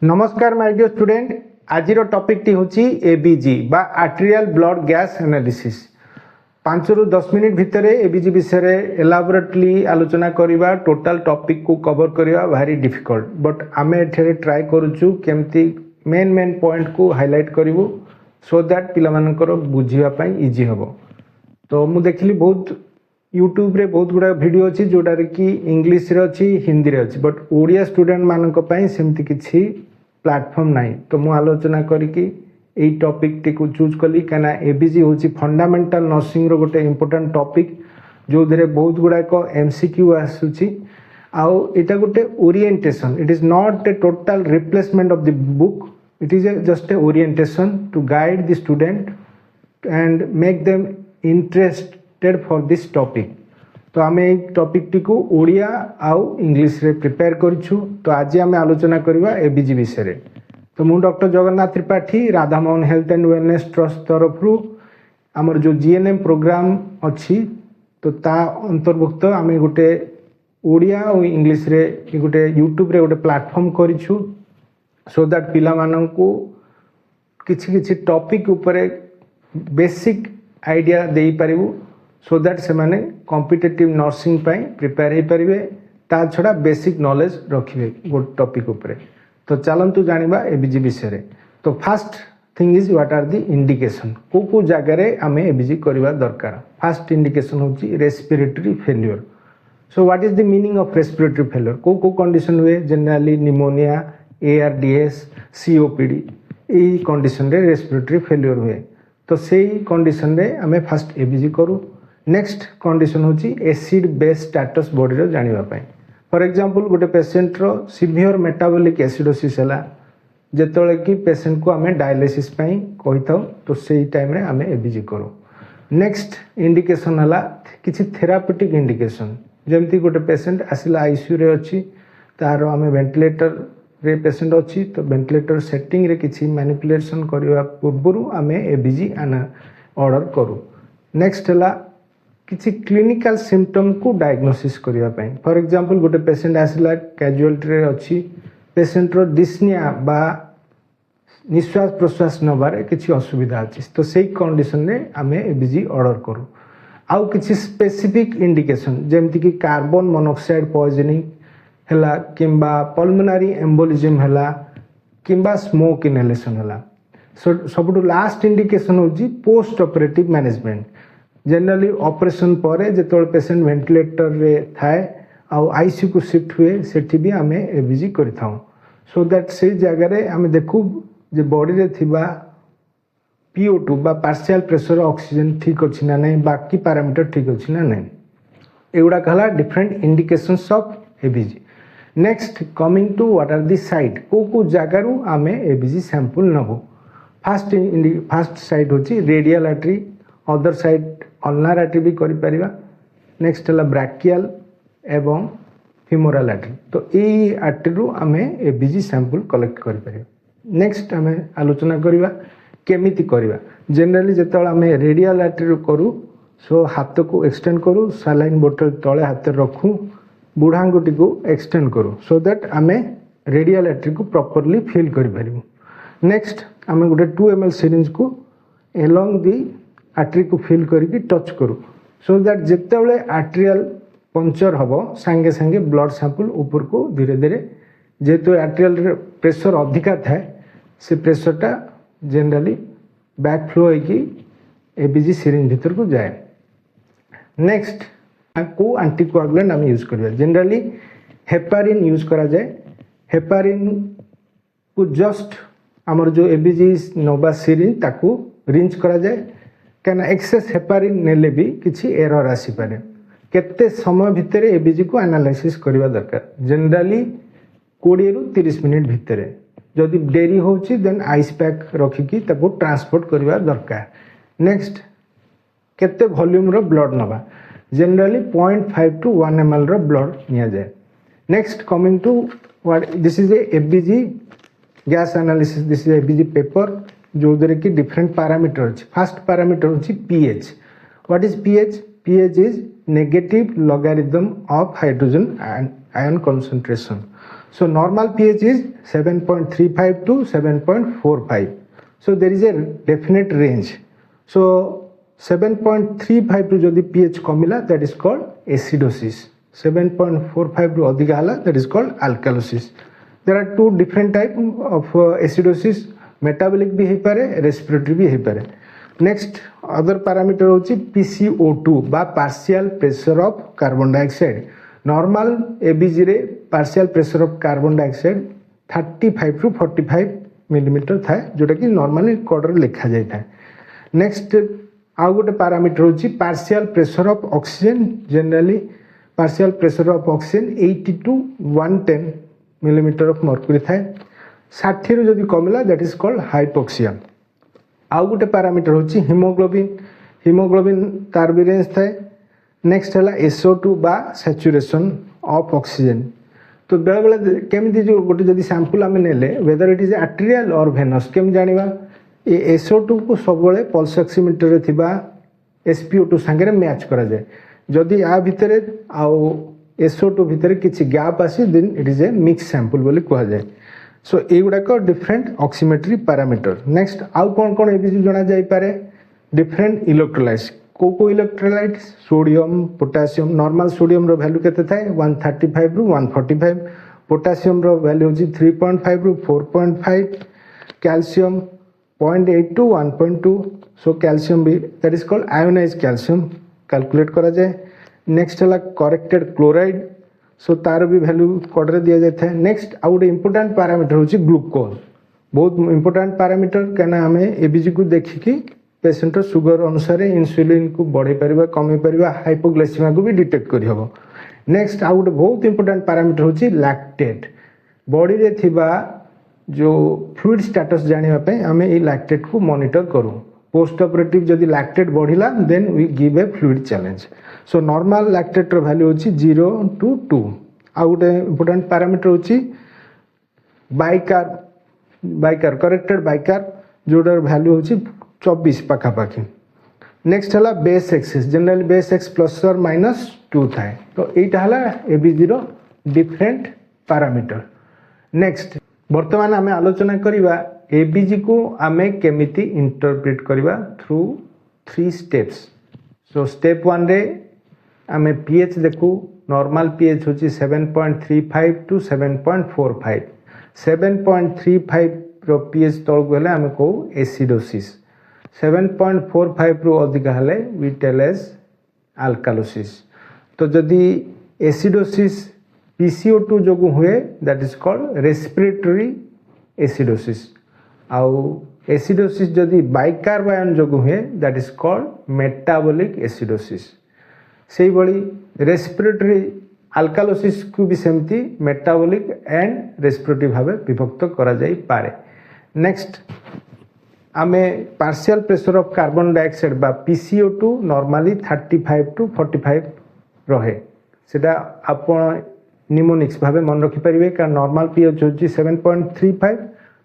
नमस्कार my dear student आज topic T होची एबीजी बा आर्टेरियल ब्लड गैस एनालिसिस 5 रु 10 मिनिट भितर एबीजी विषय एलाबोरेटली आलोचना करवा टोटल टॉपिक को कवर करवा भारी डिफिकल्ट बट आमे एठरे ट्राई करूछु केमती मेन मेन पॉइंट को हाईलाइट करिवु सो दैट पिला मानकर बुझिबा पई इजी हबो। तो मु देखली बहुत यूट्यूब रे बहुत गुडा वीडियो अछि जोडारे कि इंग्लिश रे अछि हिंदी रे अछि बट ओडिया स्टूडेंट मानक पई सेमती किछि प्लेटफॉर्म नाही। तो मु आलोचना करी कि एई टॉपिक टी को चूज कली काना एबीजी होची फंडामेंटल नर्सिंग रो गोटे इंपोर्टेंट टॉपिक जो धरे बहुत गुडा को एमसीक्यू आसुची आउ एटा गोटे orientation it is not a total replacement of the book it is just a orientation to guide the student and make them interested for this topic. तो आम टॉपिक टी को ओडिया आउ इंग्लिश रे प्रिपेयर करिछु। तो आज आम आलोचना करवा एबीजी विषय। तो मु doctor Jagannath Tripathi Radhamohan health and wellness trust तरफ आमर जो जीएनएम प्रोग्राम अच्छी तो ता अंतर्भुक्त आम गोटे ओडिया और इंग्लिश रे गोटे यूट्यूब रे गोटे प्लेटफॉर्म करिछु सो दैट पिला माननकु किछि किछि टॉपिक ऊपर बेसिक आइडिया दे पारिबु सो दैट से माने कॉम्पिटिटिव नर्सिंग पाई प्रिपेयर हो पारे ता छड़ा बेसिक नॉलेज रखिए गोटे टॉपिक ऊपर। तो चलतु जानिबा एबीजी विषय। तो first thing is what are the indication को जगह रे आमे एबीजी करबा दरकार। फर्स्ट इंडिकेशन होची respiratory failure. So what is the meaning of respiratory failure को कंडीशन हुए जनरली निमोनिया एआरडीएस सीओपीडी ई कंडीशन रे रेस्पिरेटरी फेल्योर हुए। तो सेही कंडीशन रे आमे फर्स्ट एबीजी करू। नेक्स्ट कंडीशन होची एसिड बेस स्टेटस बॉडी रो जानिबा पई। फॉर एग्जांपल गोटे पेशेंट रो सिवियर मेटाबॉलिक एसिडोसिस हला जेतोले कि पेशेंट को आमे डायलिसिस पई कहिथाउ तो सेही टाइम रे आमे एबीजी करू। नेक्स्ट इंडिकेशन हला किछि थेरापेटिक इंडिकेशन जेमति गोटे पेशेंट आसिला आईसीयू रे अछि तारो आमे वेंटिलेटर रे पेशेंट अछि तो वेंटिलेटर सेटिंग रे किछि मैनिपुलेशन करबा पूर्वरु आमे एबीजी ऑर्डर करू। नेक्स्ट हला किसी क्लिनिकल सिम्पटम को डायग्नोसिस करिया पई। फॉर एग्जांपल गोटे पेशेंट आसिला कैजुअलिटी रे अछि पेशेंट रो डिस्निया बा निश्वास प्रश्वास नबारे किछि असुविधा अछि तो सेही कंडीशन रे आमे एबीजी ऑर्डर करू। आउ किछि स्पेसिफिक इंडिकेशन जेमति कि कार्बन मोनोऑक्साइड पॉइजनिंग हला किंबा पल्मोनरी एम्बोलिज्म हला किंबा स्मोक इनहेलेशन हला। सो सबटु लास्ट इंडिकेशन होजी post operative management generally operation पर जो पेशेंट वेंटिलेटर रे थाए आउ आईसीयू को शिफ्ट हुए सेठी भी आमे एबीजी करिथाउ सो दैट से जगह रे आमे देखु जे बॉडी रे थिबा PO2 बा पार्शियल प्रेशर ऑक्सीजन ठीक अछि ना नहीं बाकी पैरामीटर ठीक अछि ना नहीं एगुडा कहला different indications of ABG. Next coming to what are the site को जगह रु आमे एबीजी सैंपल नबो। फर्स्ट साइट होची radial artery other side ulnar artery भी करि परिबा। नेक्स्ट हला ब्रैकियल एवं फिमोरल आर्टरी तो ए आर्टरी रु आमे एबीजी सैंपल कलेक्ट करि परिबा। नेक्स्ट आमे आलोचना करिबा केमिति करिबा। जनरली जेतळ आमे रेडियल आर्टरी रु करू सो हाथ को एक्सटेंड करू सलाइन बोतल तळे हाथ रखू बुढ़ांगुटी को एक्सटेंड करू सो दैट आमे रेडियल आर्टरी को प्रॉपर्ली फिल करि परिबु। नेक्स्ट आमे गोटे 2 ml सिरिंज को अलोंग दी आर्टरी को फिल करके टच करू सो दैट जितेबले आर्टेरियल पंक्चर हबो संगे संगे ब्लड सैंपल ऊपर को धीरे धीरे जेतो आर्टेरियल प्रेशर अधिका थाए से प्रेशरटा जनरली बैक फ्लो होगी एबीजी सिरिंज भीतर को जाए। नेक्स्ट को एंटीकोआगुलेंट हम यूज करिया जनरली हेपारिन यूज करा जाए। हेपारिन को जस्ट हमर जो एबीजी नोबा सिरिंज ताको रिंच करा जाए क्या एक्सेस हेपारिन नेले भी किसी एरर आसी पारे केते समय भितर एबीजी को एनालिसिस करबा दरकार जनरली 20 रु 30 मिनिट भितर जदि डेरी होची देन आइस पैक रखिकी ताको ट्रांसपोर्ट करबा दरकार। नेक्स्ट केते वॉल्यूम रो ब्लड नबा जनरली 0.5 टू 1 ml रो ब्लड निया जाए। Next coming to what this is a ABG gas analysis this is ABG paper जो दरे की डिफरेंट पैरामीटर अछि। फर्स्ट पैरामीटर अछि pH। What is pH? pH is negative logarithm of hydrogen ion concentration. So normal pH is 7.35 to 7.45. So there is a definite range. So 7.35 ରୁ ଯଦି pH କମିଲା that is called acidosis. 7.45 ରୁ ଅଧିକା ହେଲା that is called alkalosis. There are two different type of acidosis. Metabolic भी ହେଇପାରେ, respiratory भी ହେଇପାରେ. Next other parameter होची PCO2 বা partial pressure of carbon dioxide. Normal ABG रे partial pressure of carbon dioxide 35 ରୁ 45 मिलीमीटर थाए जोटा कि नॉर्मली कोडर लिखा जाय थाए. नेक्स्ट आउ गोटे पैरामीटर होची partial pressure of oxygen. Generally partial pressure of oxygen 80 to 110 millimetre of mercury थाए. 60 ରୁ जदी कमिला दैट इज कॉल्ड हाइपोक्सिया. आउ गोटे पैरामीटर होची हीमोग्लोबिन. हीमोग्लोबिन तार भी रेंज थाए. नेक्स्ट हला SO2 बा सैचुरेशन ऑफ ऑक्सीजन. तो बेले बेले केमिति जो गोटे जदी सैंपल आमे नेले वेदर इट इज आर्टेरियल और वेनस केम जानिबा ए SO2 को सबले पल्स ऑक्सीमीटर रे थिबा SpO2 संगे मैच करा जाए. जदि आ भितरे आउ SO2 भितरे किछि गैप आसी then it is a mix sample बोली कहा जाए. सो एगुडा को डिफरेंट ऑक्सीमेट्री पैरामीटर. नेक्स्ट आउ कोन कोन एबीजी जणा जाई पारे डिफरेंट इलेक्ट्रोलाइट्स. को electrolyte sodium potassium. Normal sodium रो वैल्यू केते थाए 135 ରୁ 145. पोटासियम रो वैल्यू होची 3.5 ରୁ 4.5. Calcium 0.8 to 1.2. सो कैल्शियम भी that is called ionise calcium calculate करा जाए. नेक्स्ट हला करेक्टेड क्लोराइड. सो तार भी वैल्यू कोड रे दिया जाता है. नेक्स्ट आउ गोटे इंपोर्टेंट पैरामीटर होची ग्लूकोज. बहुत इंपोर्टेंट पैरामीटर कहना हमें एबीजी को देखिकी पेशेंट सुगर अनुसार इन्सुलिन को बढ़े पारिबा कमी पारिबा हाइपोग्लाइसेमिया को भी डिटेक्ट करि हबो. नेक्स्ट आउ गोटे बहुत इंपोर्टेंट पैरामीटर होची लैक्टेट. बॉडी रे थिबा जो फ्लूइड स्टेटस जानिबा पे हमें ई लैक्टेट को मॉनिटर करू. पोस्ट ऑपरेटिव जदि लैक्टेट बढ़िला then we give a fluid challenge. So normal lactate रो वैल्यू होची 0 to 2. आउ गोटे इंपोर्टेंट पैरामीटर होची बाइकार करेक्टेड बाइकार जोडर वैल्यू होची 24 पाखापाखि. नेक्स्ट हला base axis. Generally base x plus और माइनस 2 थाए. तो एटा हला एबीजी रो डिफरेंट पैरामीटर. नेक्स्ट वर्तमान आमे आलोचना करिबा एबीजी को आमे केमिति इंटरप्रेट करिबा थ्रू 3 स्टेप्स. सो स्टेप 1 रे आमे पीएच देखू. नॉर्मल पीएच होची 7.35 टू 7.45. 7.35 रो पीएच तळ गले आमे को एसिडोसिस. 7.45 ରୁ अधिका हले वी टेल एज अल्कालोसिस. तो जदि एसिडोसिस PCO2 जोगु हुए that is called respiratory acidosis. आउ एसिडोसिस जदि बाइकार्बायन जोगु हुए that is called metabolic acidosis. सेही बड़ी रेस्पिरेटरी अल्कालोसिस को भी सेमती मेटाबॉलिक एंड रेस्पिरेटरी भाबे विभक्त करा जाई पारे. नेक्स्ट आमे partial pressure of carbon dioxide बा PCO2 नॉर्मली 35 टू 45 रहे. सेटा आपण निमोनिक्स भाबे मन रखि परिबे का नॉर्मल पीएच होची 7.35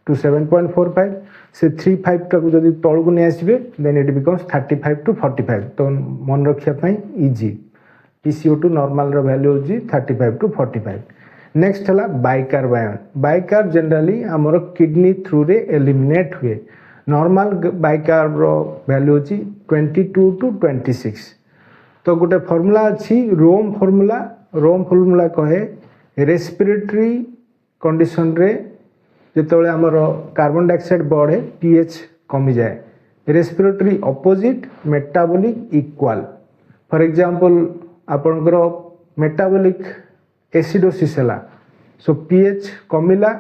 टू 7.45. से 35 तक जदि तळगु नै आसीबे देन इट बिकम्स 35 टू 45. तो मन रखिया पई इजी. PCO2 नॉर्मल रो वैल्यू होची 35 टू 45. नेक्स्ट हला बाइकार्बायन. बाइकार जनरली हमर किडनी थ्रू रे एलिमिनेट हुए. नॉर्मल बाइकार्ब रो वैल्यू होची 22 टू 26. तो गोटे फार्मूला अछि रोम फार्मूला. रोम फार्मूला कहे रेस्पिरेटरी कंडीशन रे जेतबेले हमर कार्बन डाइऑक्साइड बढ़े पीएच कमी जाए. Respiratory opposite metabolic equal. For example आपनकर मेटाबॉलिक एसिडोसिस हला. सो पीएच कमिला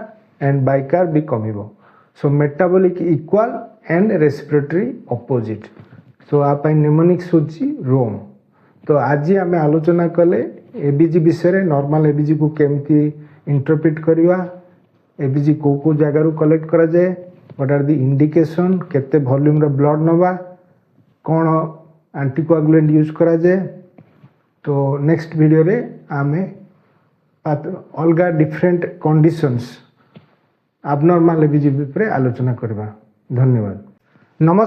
एंड बाइकार्ब भी कमिबो. So metabolic equal and respiratory opposite. So आप निमोनिक्स होची रोम. तो आज आम आलोचना कले एबीजी विषय. नॉर्मल एबीजी को केमती इंटरप्रेट करवा. एबीजी को जगार कलेक्ट करा जाए. What are the indication. केते वॉल्यूम रो ब्लड नवा. कौन एंटीकोआगुलेंट यूज करा जाए. तो नेक्स्ट वीडियो रे आमे अलगा डिफरेंट कंडीशंस abnormal एबीजी पर आलोचना करवा. धन्यवाद. नमस्कार.